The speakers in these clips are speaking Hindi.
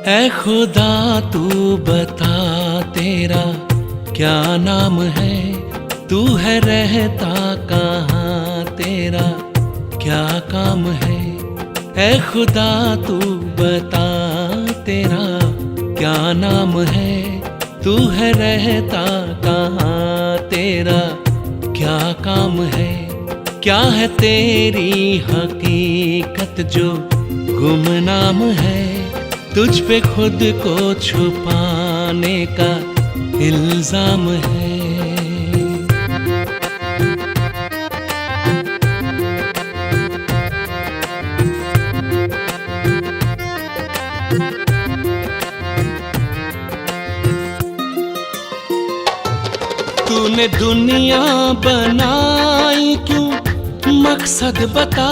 ऐ खुदा तू बता तेरा क्या नाम है, तू है रहता कहाँ, तेरा क्या काम है। ऐ खुदा तू बता तेरा क्या नाम है, तू है रहता कहाँ, तेरा क्या काम है। क्या है तेरी हकीकत जो गुमनाम है, तुझ पे खुद को छुपाने का इल्जाम है। तूने दुनिया बनाई क्यों, मकसद बता।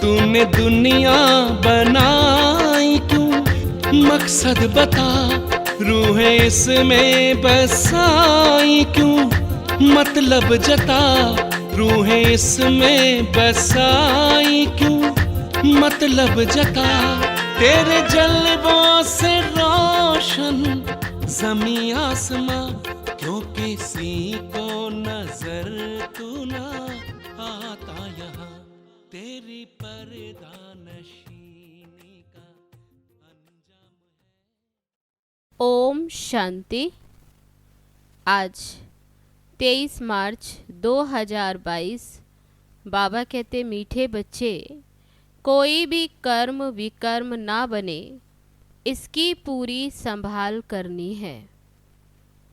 तूने दुनिया बनाई क्यों, मकसद बता। रूहें इसमें बसाई क्यों, मतलब जता। रूहें इसमें बसाई क्यों, मतलब जता। तेरे जलवों से रोशन ज़मीं आसमां, क्यों किसी को नजर तू ना आता यहाँ। तेरी पर्दा नशीनी का अंजाम है। ओम शांति। आज 23 मार्च 2022। बाबा कहते मीठे बच्चे, कोई भी कर्म विकर्म ना बने, इसकी पूरी संभाल करनी है।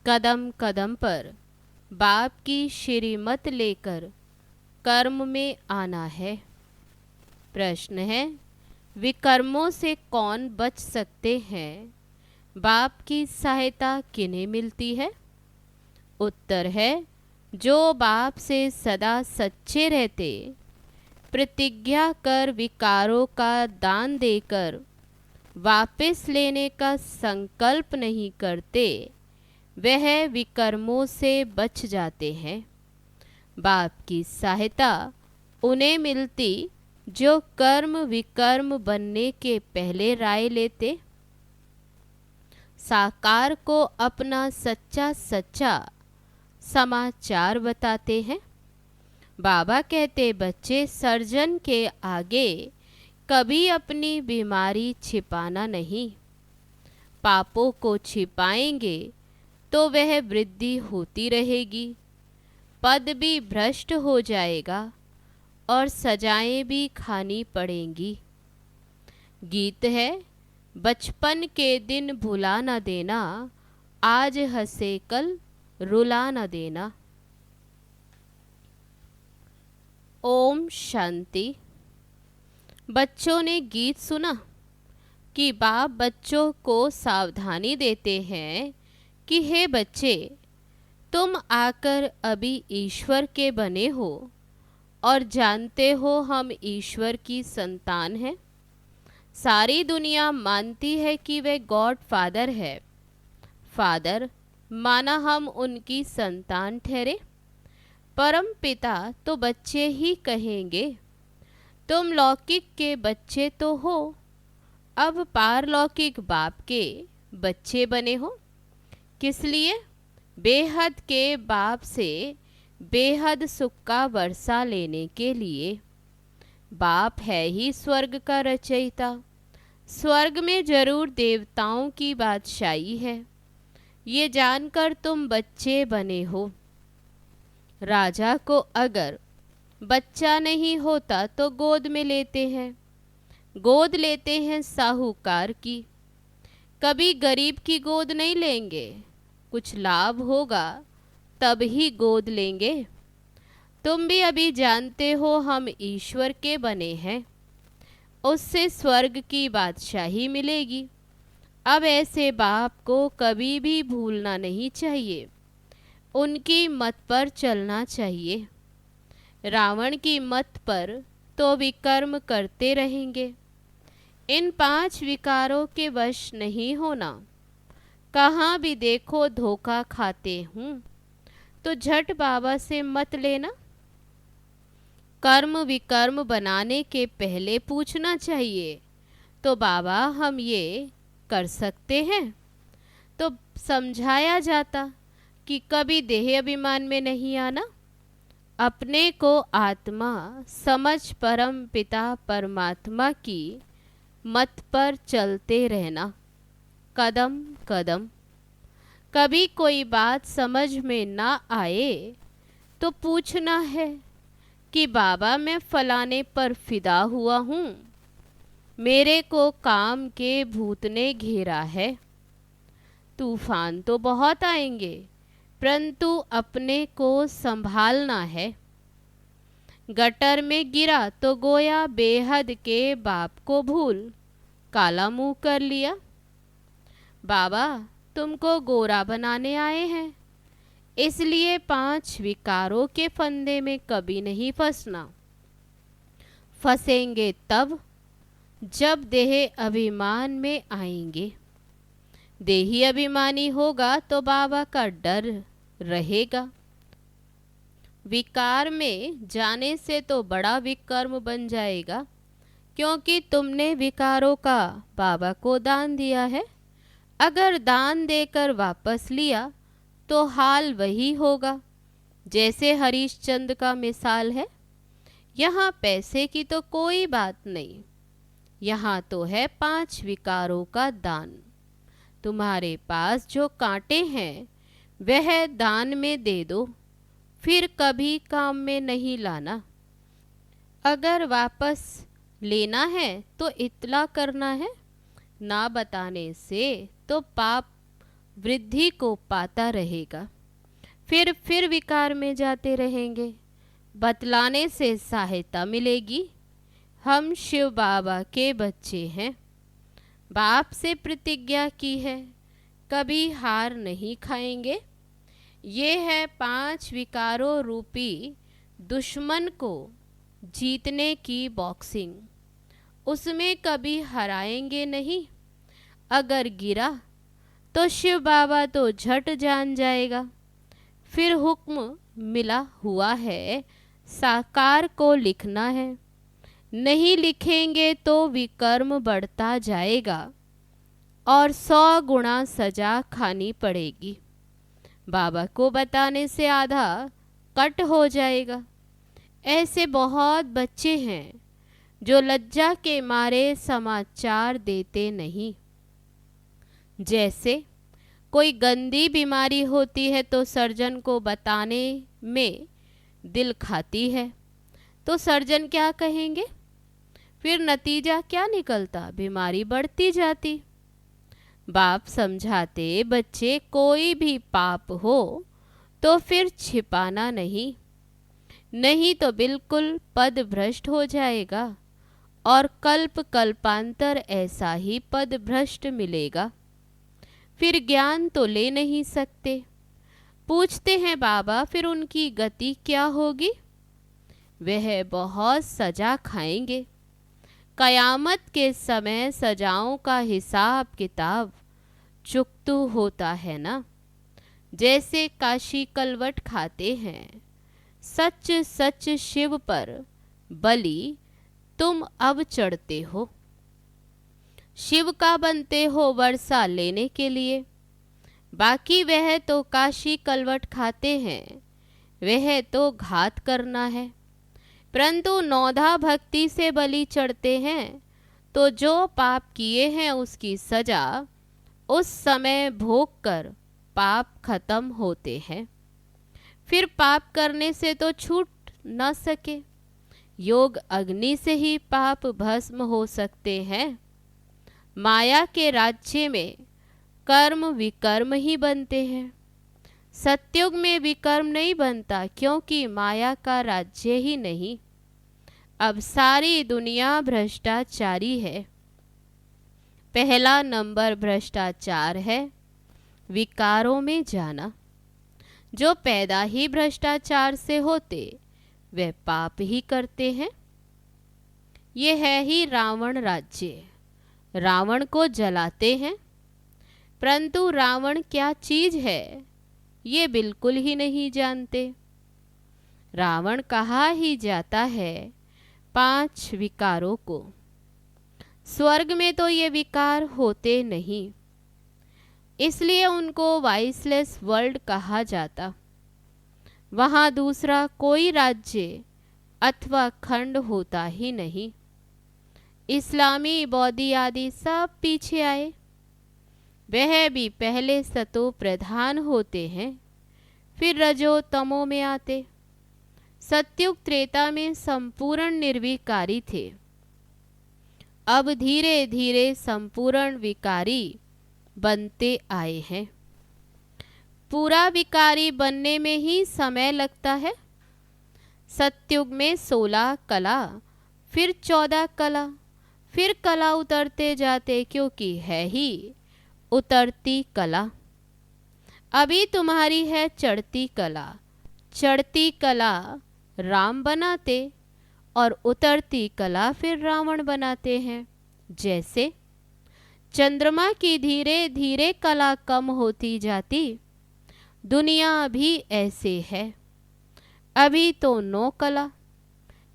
कदम कदम पर बाप की श्रीमत लेकर कर्म में आना है। प्रश्न है, विकर्मों से कौन बच सकते हैं, बाप की सहायता किन्हें मिलती है। उत्तर है, जो बाप से सदा सच्चे रहते, प्रतिज्ञा कर विकारों का दान देकर वापस लेने का संकल्प नहीं करते, वह विकर्मों से बच जाते हैं। बाप की सहायता उन्हें मिलती जो कर्म विकर्म बनने के पहले राय लेते, साकार को अपना सच्चा सच्चा समाचार बताते हैं। बाबा कहते बच्चे, सर्जन के आगे कभी अपनी बीमारी छिपाना नहीं। पापों को छिपाएंगे तो वह वृद्धि होती रहेगी, पद भी भ्रष्ट हो जाएगा और सजाएं भी खानी पड़ेंगी। गीत है, बचपन के दिन भुला न देना, आज हंसे कल रुला न देना। ओम शांति। बच्चों ने गीत सुना कि बाप बच्चों को सावधानी देते हैं कि हे बच्चे, तुम आकर अभी ईश्वर के बने हो और जानते हो हम ईश्वर की संतान हैं। सारी दुनिया मानती है कि वे गॉड फादर है। फादर माना हम उनकी संतान ठहरे। परम पिता तो बच्चे ही कहेंगे। तुम लौकिक के बच्चे तो हो, अब पारलौकिक बाप के बच्चे बने हो। किस लिए? बेहद के बाप से बेहद सुख का वर्षा लेने के लिए। बाप है ही स्वर्ग का रचयिता। स्वर्ग में जरूर देवताओं की बादशाही है, ये जानकर तुम बच्चे बने हो। राजा को अगर बच्चा नहीं होता तो गोद में लेते हैं। गोद लेते हैं साहूकार की, कभी गरीब की गोद नहीं लेंगे। कुछ लाभ होगा तब ही गोद लेंगे। तुम भी अभी जानते हो हम ईश्वर के बने हैं, उससे स्वर्ग की बादशाही मिलेगी। अब ऐसे बाप को कभी भी भूलना नहीं चाहिए, उनकी मत पर चलना चाहिए। रावण की मत पर तो विकर्म करते रहेंगे। इन 5 विकारों के वश नहीं होना। कहाँ भी देखो धोखा खाते हूँ, तो झट बाबा से मत लेना। कर्म विकर्म बनाने के पहले पूछना चाहिए, तो बाबा हम ये कर सकते हैं, तो समझाया जाता कि कभी देह अभिमान में नहीं आना, अपने को आत्मा समझ परम पिता परमात्मा की मत पर चलते रहना, कदम कदम। कभी कोई बात समझ में ना आए तो पूछना है कि बाबा मैं फलाने पर फिदा हुआ हूँ, मेरे को काम के भूत ने घेरा है। तूफान तो बहुत आएंगे, परंतु अपने को संभालना है। गटर में गिरा तो गोया बेहद के बाप को भूल, काला मुंह कर लिया। बाबा तुमको गोरा बनाने आए हैं, इसलिए 5 विकारों के फंदे में कभी नहीं फंसना। फंसेंगे तब जब देह अभिमान में आएंगे। देही अभिमानी होगा तो बाबा का डर रहेगा। विकार में जाने से तो बड़ा विकर्म बन जाएगा, क्योंकि तुमने विकारों का बाबा को दान दिया है। अगर दान देकर वापस लिया तो हाल वही होगा जैसे हरिश्चंद्र का मिसाल है। यहाँ पैसे की तो कोई बात नहीं, यहाँ तो है 5 विकारों का दान। तुम्हारे पास जो कांटे हैं वह दान में दे दो, फिर कभी काम में नहीं लाना। अगर वापस लेना है तो इतला करना है, ना बताने से तो पाप वृद्धि को पाता रहेगा, फिर विकार में जाते रहेंगे। बतलाने से सहायता मिलेगी। हम शिव बाबा के बच्चे हैं, बाप से प्रतिज्ञा की है कभी हार नहीं खाएंगे। ये है 5 विकारों रूपी दुश्मन को जीतने की बॉक्सिंग, उसमें कभी हराएंगे नहीं। अगर गिरा तो शिव बाबा तो झट जान जाएगा। फिर हुक्म मिला हुआ है साकार को लिखना है, नहीं लिखेंगे तो विकर्म बढ़ता जाएगा और 100 गुना सजा खानी पड़ेगी। बाबा को बताने से आधा कट हो जाएगा। ऐसे बहुत बच्चे हैं जो लज्जा के मारे समाचार देते नहीं। जैसे कोई गंदी बीमारी होती है तो सर्जन को बताने में दिल खाती है, तो सर्जन क्या कहेंगे? फिर नतीजा क्या निकलता? बीमारी बढ़ती जाती। बाप समझाते बच्चे कोई भी पाप हो तो फिर छिपाना नहीं, नहीं तो बिल्कुल पद भ्रष्ट हो जाएगा और कल्प कल्पांतर ऐसा ही पद भ्रष्ट मिलेगा। फिर ज्ञान तो ले नहीं सकते। पूछते हैं बाबा फिर उनकी गति क्या होगी? वह बहुत सजा खाएंगे। कयामत के समय सजाओं का हिसाब किताब चुकतू होता है ना। जैसे काशी कलवट खाते हैं, सच सच शिव पर बलि तुम अब चढ़ते हो। शिव का बनते हो वर्षा लेने के लिए, बाकी वह तो काशी कलवट खाते हैं, वह तो घात करना है। परंतु नौधा भक्ति से बलि चढ़ते हैं तो जो पाप किए हैं उसकी सजा उस समय भोग कर पाप खत्म होते हैं। फिर पाप करने से तो छूट न सके। योग अग्नि से ही पाप भस्म हो सकते हैं। माया के राज्य में कर्म विकर्म ही बनते हैं। सत्युग में विकर्म नहीं बनता, क्योंकि माया का राज्य ही नहीं। अब सारी दुनिया भ्रष्टाचारी है। पहला नंबर भ्रष्टाचार है विकारों में जाना। जो पैदा ही भ्रष्टाचार से होते वे पाप ही करते हैं। ये है ही रावण राज्य। रावण को जलाते हैं, परंतु रावण क्या चीज है ये बिल्कुल ही नहीं जानते। रावण कहा ही जाता है 5 विकारों को। स्वर्ग में तो ये विकार होते नहीं, इसलिए उनको वाइसलेस वर्ल्ड कहा जाता। वहाँ दूसरा कोई राज्य अथवा खंड होता ही नहीं। इस्लामी, बौद्धि आदि सब पीछे आए। वह भी पहले सतो प्रधान होते हैं, फिर रजो तमो में आते। सत्युग त्रेता में संपूर्ण निर्विकारी थे, अब धीरे धीरे संपूर्ण विकारी बनते आए हैं। पूरा विकारी बनने में ही समय लगता है। सत्युग में 16 कला, फिर 14 कला, फिर कला उतरते जाते, क्योंकि है ही उतरती कला। अभी तुम्हारी है चढ़ती कला। चढ़ती कला राम बनाते और उतरती कला फिर रावण बनाते हैं। जैसे चंद्रमा की धीरे धीरे कला कम होती जाती, दुनिया भी ऐसे है। अभी तो 9 कला,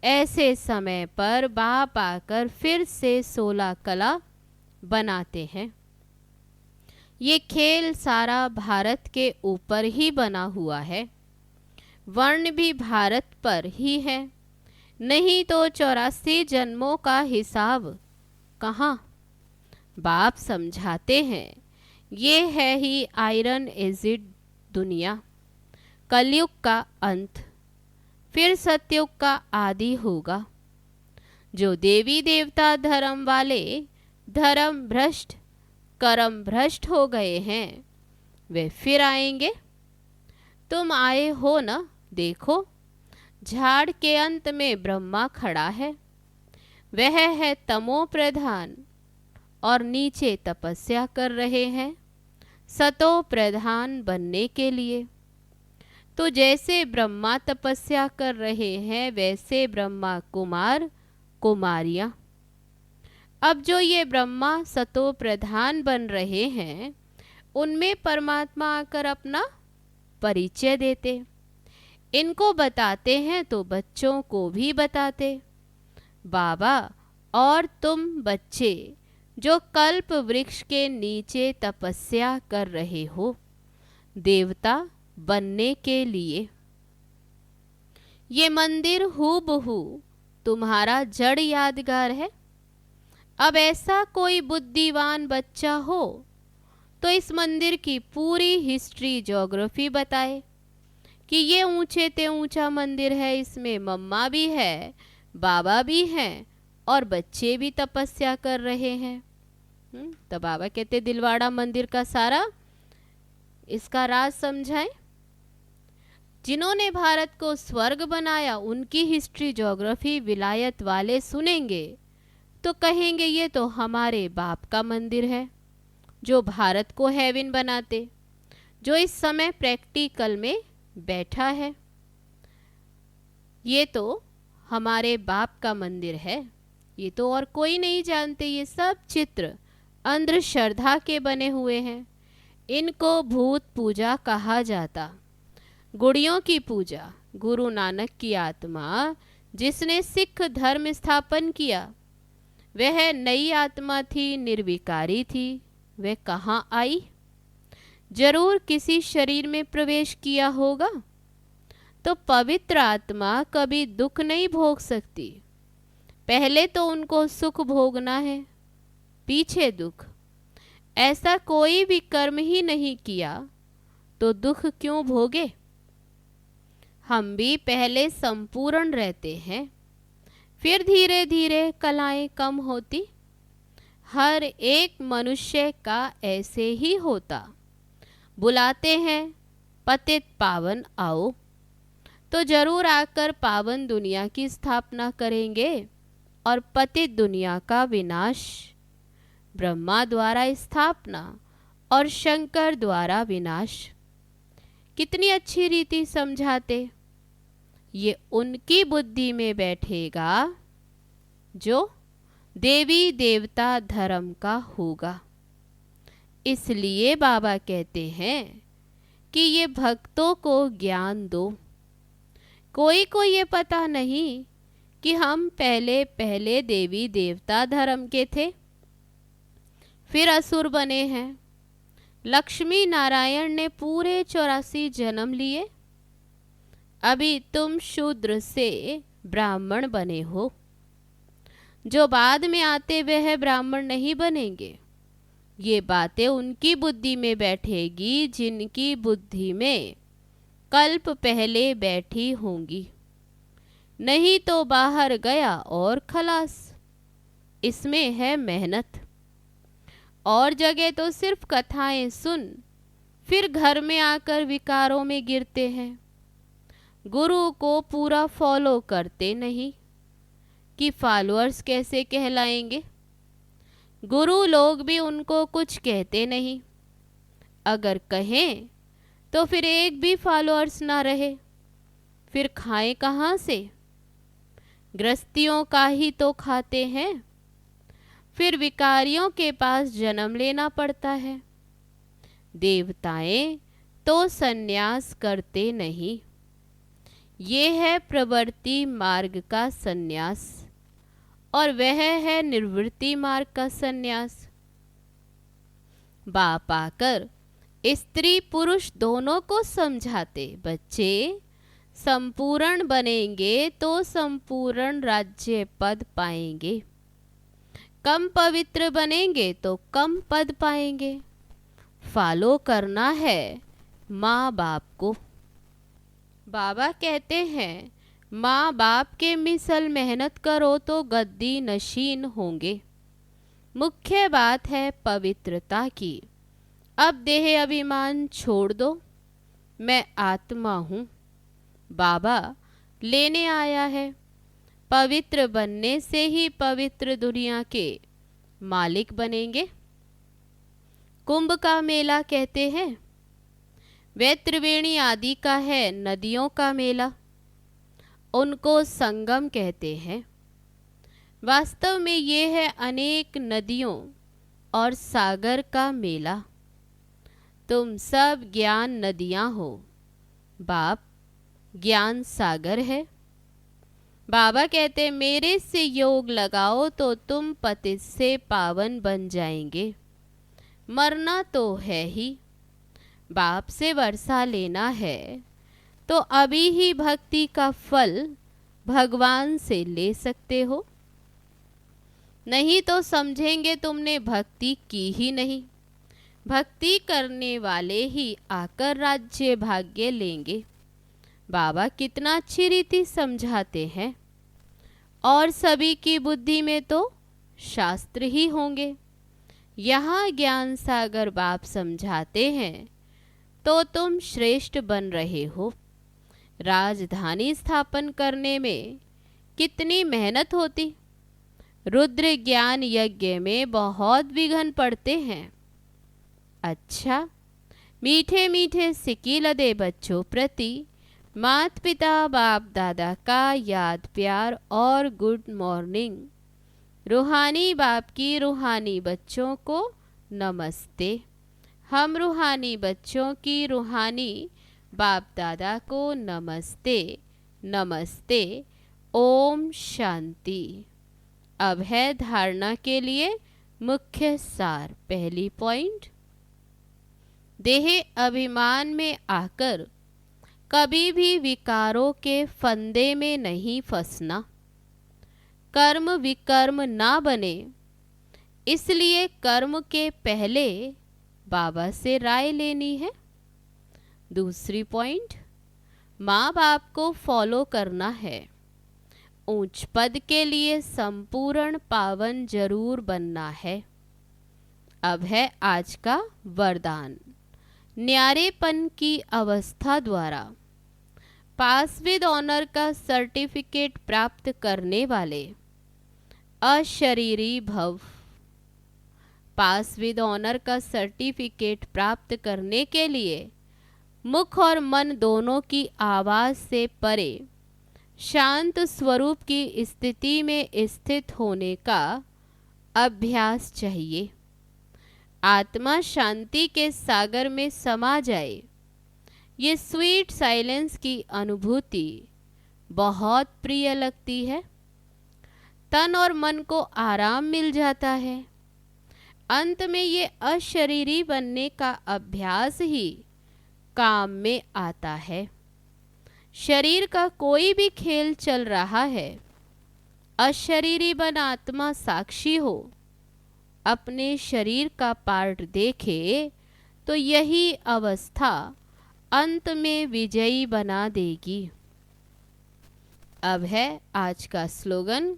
ऐसे समय पर बाप आकर फिर से 16 कला बनाते हैं। ये खेल सारा भारत के ऊपर ही बना हुआ है। वर्ण भी भारत पर ही है, नहीं तो 84 जन्मों का हिसाब कहाँ। बाप समझाते हैं, ये है ही आयरन एजिड दुनिया। कलयुग का अंत, फिर सतयुग का आदि होगा। जो देवी देवता धर्म वाले धर्म भ्रष्ट कर्म भ्रष्ट हो गए हैं, वे फिर आएंगे। तुम आए हो न, देखो झाड़ के अंत में ब्रह्मा खड़ा है। वह है तमो प्रधान और नीचे तपस्या कर रहे हैं सतो प्रधान बनने के लिए। तो जैसे ब्रह्मा तपस्या कर रहे हैं, वैसे ब्रह्मा कुमार कुमारियां। अब जो ये ब्रह्मा सतो प्रधान बन रहे हैं, उनमें परमात्मा आकर अपना परिचय देते। इनको बताते हैं तो बच्चों को भी बताते। बाबा और तुम बच्चे जो कल्प वृक्ष के नीचे तपस्या कर रहे हो देवता बनने के लिए, ये मंदिर हूबहू तुम्हारा जड़ यादगार है। अब ऐसा कोई बुद्धिवान बच्चा हो तो इस मंदिर की पूरी हिस्ट्री ज्योग्राफी बताए कि ये ऊंचे ते ऊंचा मंदिर है, इसमें मम्मा भी है, बाबा भी हैं और बच्चे भी तपस्या कर रहे हैं। तो बाबा कहते दिलवाड़ा मंदिर का सारा इसका राज समझाएं। जिन्होंने भारत को स्वर्ग बनाया, उनकी हिस्ट्री ज्योग्राफी विलायत वाले सुनेंगे तो कहेंगे ये तो हमारे बाप का मंदिर है, जो भारत को हेवन बनाते, जो इस समय प्रैक्टिकल में बैठा है। ये तो हमारे बाप का मंदिर है, ये तो और कोई नहीं जानते। ये सब चित्र अंधश्रद्धा के बने हुए हैं। इनको भूत पूजा कहा जाता। गुड़ियों की पूजा, गुरु नानक की आत्मा जिसने सिख धर्म स्थापन किया, वह नई आत्मा थी, निर्विकारी थी। वह कहाँ आई? जरूर किसी शरीर में प्रवेश किया होगा। तो पवित्र आत्मा कभी दुख नहीं भोग सकती। पहले तो उनको सुख भोगना है, पीछे दुख। ऐसा कोई भी कर्म ही नहीं किया तो दुख क्यों भोगे? हम भी पहले संपूर्ण रहते हैं, फिर धीरे धीरे कलाएं कम होती। हर एक मनुष्य का ऐसे ही होता। बुलाते हैं पतित पावन आओ, तो जरूर आकर पावन दुनिया की स्थापना करेंगे और पतित दुनिया का विनाश। ब्रह्मा द्वारा स्थापना और शंकर द्वारा विनाश। कितनी अच्छी रीति समझाते। ये उनकी बुद्धि में बैठेगा जो देवी देवता धर्म का होगा। इसलिए बाबा कहते हैं कि ये भक्तों को ज्ञान दो। कोई को ये पता नहीं कि हम पहले पहले देवी देवता धर्म के थे, फिर असुर बने हैं। लक्ष्मी नारायण ने पूरे 84 जन्म लिए। अभी तुम शूद्र से ब्राह्मण बने हो। जो बाद में आते वह ब्राह्मण नहीं बनेंगे। ये बातें उनकी बुद्धि में बैठेगी जिनकी बुद्धि में कल्प पहले बैठी होंगी। नहीं तो बाहर गया और खलास। इसमें है मेहनत। और जगह तो सिर्फ कथाएं सुन फिर घर में आकर विकारों में गिरते हैं। गुरु को पूरा फॉलो करते नहीं कि फॉलोअर्स कैसे कहलाएंगे। गुरु लोग भी उनको कुछ कहते नहीं। अगर कहें तो फिर एक भी फॉलोअर्स ना रहे, फिर खाएं कहाँ से? गृहस्थियों का ही तो खाते हैं। फिर विकारियों के पास जन्म लेना पड़ता है। देवताएं तो संन्यास करते नहीं। ये है प्रवृत्ति मार्ग का संन्यास और वह है निवृत्ति मार्ग का संन्यास। बाप आकर स्त्री पुरुष दोनों को समझाते, बच्चे संपूर्ण बनेंगे तो संपूर्ण राज्य पद पाएंगे। कम पवित्र बनेंगे तो कम पद पाएंगे। फॉलो करना है माँ बाप को। बाबा कहते हैं माँ बाप के मिसल मेहनत करो तो गद्दी नशीन होंगे। मुख्य बात है पवित्रता की। अब देह अभिमान छोड़ दो। मैं आत्मा हूँ, बाबा लेने आया है। पवित्र बनने से ही पवित्र दुनिया के मालिक बनेंगे। कुंभ का मेला कहते हैं वह त्रिवेणी आदि का है नदियों का मेला। उनको संगम कहते हैं। वास्तव में ये है अनेक नदियों और सागर का मेला। तुम सब ज्ञान नदियाँ हो, बाप ज्ञान सागर है। बाबा कहते मेरे से योग लगाओ तो तुम पतित से पावन बन जाएंगे। मरना तो है ही। बाप से वर्षा लेना है तो अभी ही भक्ति का फल भगवान से ले सकते हो। नहीं तो समझेंगे तुमने भक्ति की ही नहीं। भक्ति करने वाले ही आकर राज्य भाग्य लेंगे। बाबा कितना अच्छी रीति समझाते हैं। और सभी की बुद्धि में तो शास्त्र ही होंगे। यहाँ ज्ञान सागर बाप समझाते हैं तो तुम श्रेष्ठ बन रहे हो। राजधानी स्थापन करने में कितनी मेहनत होती। रुद्र ज्ञान यज्ञ में बहुत विघ्न पड़ते हैं। अच्छा, मीठे मीठे सिक्की लदे बच्चों प्रति माता पिता बाप दादा का याद प्यार और गुड मॉर्निंग। रूहानी बाप की रूहानी बच्चों को नमस्ते। हम रूहानी बच्चों की रूहानी बाप दादा को नमस्ते नमस्ते। ओम शांति। अब है धारणा के लिए मुख्य सार। पहली पॉइंट, देह अभिमान में आकर कभी भी विकारों के फंदे में नहीं फंसना। कर्म विकर्म ना बने, इसलिए कर्म के पहले बाबा से राय लेनी है। दूसरी पॉइंट, माँ बाप को फॉलो करना है। ऊंच पद के लिए संपूर्ण पावन जरूर बनना है। अब है आज का वरदान। न्यारेपन की अवस्था द्वारा पास विद ऑनर का सर्टिफिकेट प्राप्त करने वाले अशरीरी भव। पास विद ऑनर का सर्टिफिकेट प्राप्त करने के लिए मुख और मन दोनों की आवाज़ से परे शांत स्वरूप की स्थिति में स्थित होने का अभ्यास चाहिए। आत्मा शांति के सागर में समा जाए। ये स्वीट साइलेंस की अनुभूति बहुत प्रिय लगती है। तन और मन को आराम मिल जाता है। अंत में ये अशरीरी बनने का अभ्यास ही काम में आता है। शरीर का कोई भी खेल चल रहा है, अशरीरी बन आत्मा साक्षी हो, अपने शरीर का पार्ट देखे तो यही अवस्था अंत में विजयी बना देगी। अब है आज का स्लोगन,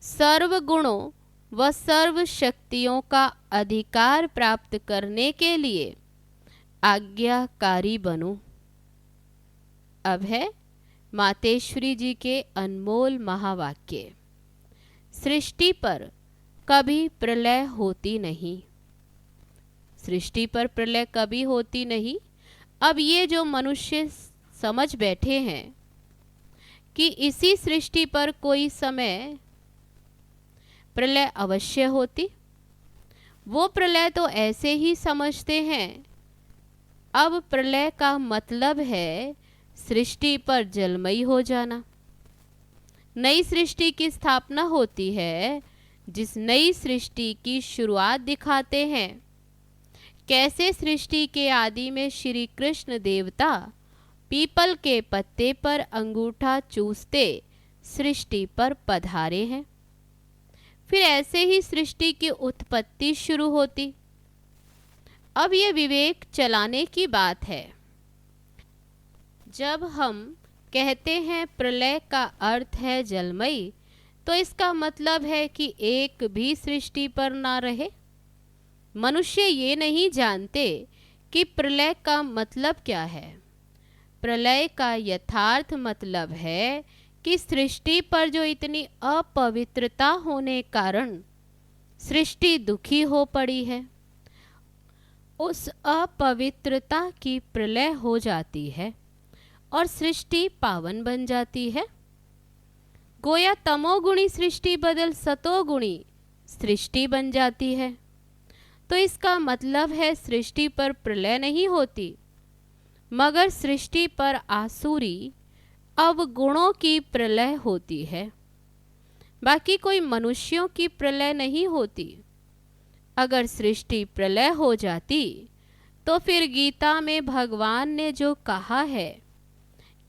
सर्व गुणों व सर्व शक्तियों का अधिकार प्राप्त करने के लिए आज्ञाकारी बनो। अब है मातेश्वरी जी के अनमोल महावाक्य, सृष्टि पर कभी प्रलय होती नहीं। सृष्टि पर प्रलय कभी होती नहीं। अब ये जो मनुष्य समझ बैठे हैं कि इसी सृष्टि पर कोई समय प्रलय अवश्य होती, वो प्रलय तो ऐसे ही समझते हैं। अब प्रलय का मतलब है सृष्टि पर जलमयी हो जाना। नई सृष्टि की स्थापना होती है, जिस नई सृष्टि की शुरुआत दिखाते हैं। कैसे सृष्टि के आदि में श्री कृष्ण देवता पीपल के पत्ते पर अंगूठा चूसते सृष्टि पर पधारे हैं, फिर ऐसे ही सृष्टि की उत्पत्ति शुरू होती। अब ये विवेक चलाने की बात है। जब हम कहते हैं प्रलय का अर्थ है जलमयी, तो इसका मतलब है कि एक भी सृष्टि पर ना रहे। मनुष्य ये नहीं जानते कि प्रलय का मतलब क्या है। प्रलय का यथार्थ मतलब है कि सृष्टि पर जो इतनी अपवित्रता होने कारण सृष्टि दुखी हो पड़ी है, उस अपवित्रता की प्रलय हो जाती है और सृष्टि पावन बन जाती है। गोया तमोगुणी सृष्टि बदल सतोगुणी सृष्टि बन जाती है। तो इसका मतलब है सृष्टि पर प्रलय नहीं होती, मगर सृष्टि पर आसुरी अवगुणों की प्रलय होती है। बाकी कोई मनुष्यों की प्रलय नहीं होती। अगर सृष्टि प्रलय हो जाती तो फिर गीता में भगवान ने जो कहा है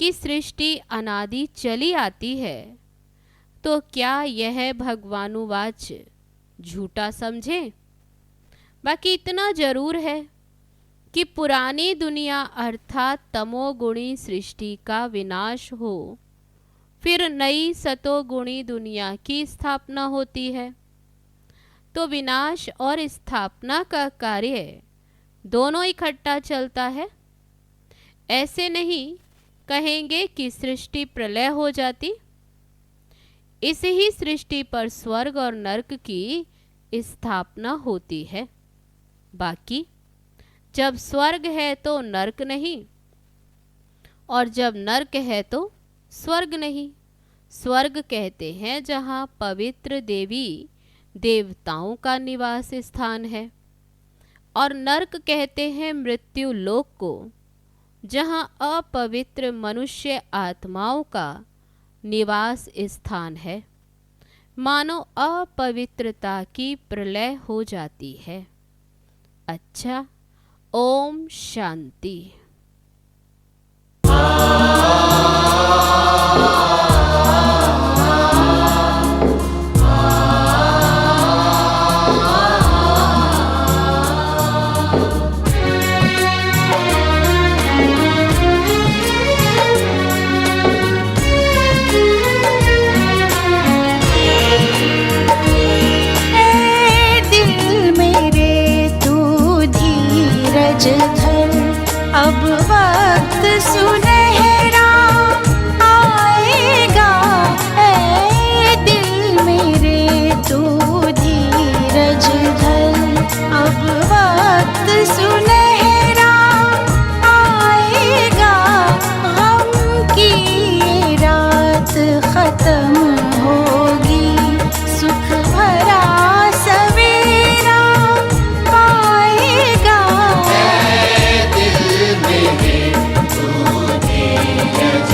कि सृष्टि अनादि चली आती है, तो क्या यह भगवानुवाच झूठा समझे? बाकी इतना जरूर है कि पुरानी दुनिया अर्थात तमोगुणी सृष्टि का विनाश हो, फिर नई सतोगुणी दुनिया की स्थापना होती है। तो विनाश और स्थापना का कार्य दोनों इकट्ठा चलता है। ऐसे नहीं कहेंगे कि सृष्टि प्रलय हो जाती। इस ही सृष्टि पर स्वर्ग और नरक की स्थापना होती है। बाकी जब स्वर्ग है तो नरक नहीं, और जब नरक है तो स्वर्ग नहीं। स्वर्ग कहते हैं जहाँ पवित्र देवी देवताओं का निवास स्थान है, और नरक कहते हैं मृत्यु लोक को, जहाँ अपवित्र मनुष्य आत्माओं का निवास स्थान है। मानो अपवित्रता की प्रलय हो जाती है। अच्छा, ओम शांति। अब वक्त सुनहरा आएगा, ऐ दिल मेरे तू धीरज धर। अब वक्त सुनहरा आएगा, गम की ये रात खत्म होगी, सुख भरा सवेरा पाएगा। दिल मेरे तू धीरज